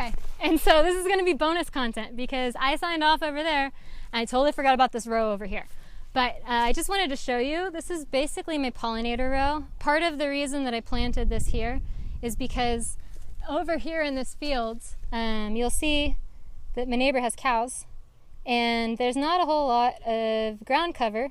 Okay, and so this is going to be bonus content because I signed off over there and I totally forgot about this row over here. But I just wanted to show you, this is basically my pollinator row. Part of the reason that I planted this here is because over here in this field, you'll see that my neighbor has cows and there's not a whole lot of ground cover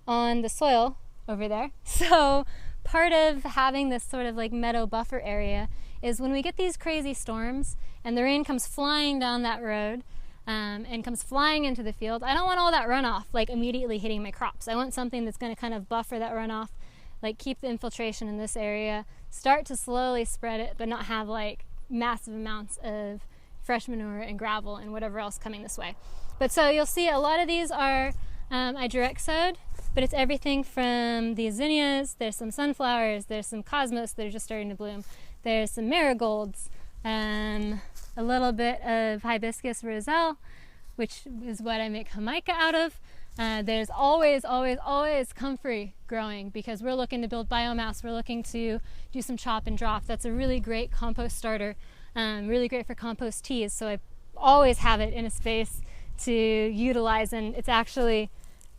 on the soil over there. So part of having this sort of like meadow buffer area is when we get these crazy storms and the rain comes flying down that road and comes flying into the field, I don't want all that runoff like immediately hitting my crops. I want something that's going to kind of buffer that runoff, like keep the infiltration in this area, start to slowly spread it, but not have like massive amounts of fresh manure and gravel and whatever else coming this way. But so you'll see a lot of these are I direct sowed, but it's everything from the zinnias, there's some sunflowers, there's some cosmos that are just starting to bloom, there's some marigolds, a little bit of hibiscus roselle, which is what I make jamaica out of. There's always comfrey growing because we're looking to build biomass. We're looking to do some chop and drop. That's a really great compost starter, really great for compost teas. So I always have it in a space to utilize, and it's actually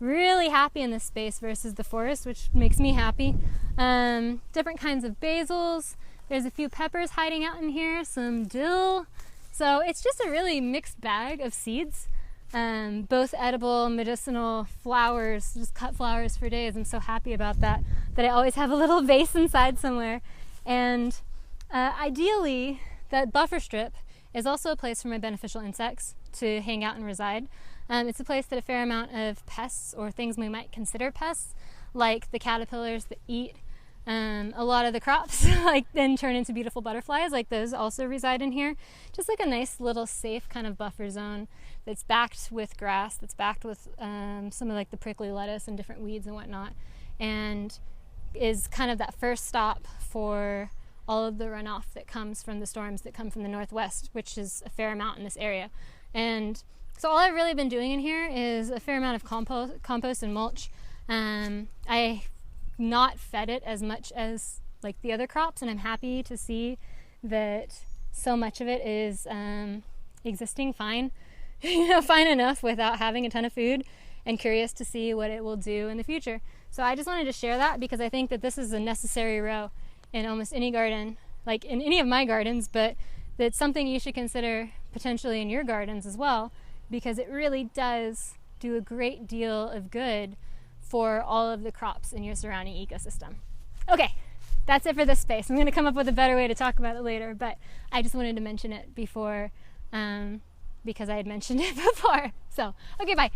really happy in this space versus the forest, which makes me happy. Different kinds of basils. There's a few peppers hiding out in here, some dill. So it's just a really mixed bag of seeds. Both edible, medicinal, flowers, just cut flowers for days. I'm so happy about that I always have a little vase inside somewhere. And ideally, that buffer strip is also a place for my beneficial insects to hang out and reside. It's a place that a fair amount of pests or things we might consider pests, like the caterpillars that eat a lot of the crops, like then turn into beautiful butterflies, like those also reside in here. Just like a nice little safe kind of buffer zone that's backed with grass, that's backed with some of like the prickly lettuce and different weeds and whatnot, and is kind of that first stop for all of the runoff that comes from the storms that come from the northwest, which is a fair amount in this area. And so all I've really been doing in here is a fair amount of compost and mulch. I not fed it as much as like the other crops, and I'm happy to see that so much of it is existing fine, fine enough without having a ton of food, and curious to see what it will do in the future. So I just wanted to share that because I think that this is a necessary row in almost any garden, like in any of my gardens, but that's something you should consider potentially in your gardens as well, because it really does do a great deal of good for all of the crops in your surrounding ecosystem. Okay, that's it for this space. I'm going to come up with a better way to talk about it later, but I just wanted to mention it before because I had mentioned it before. So, okay, bye.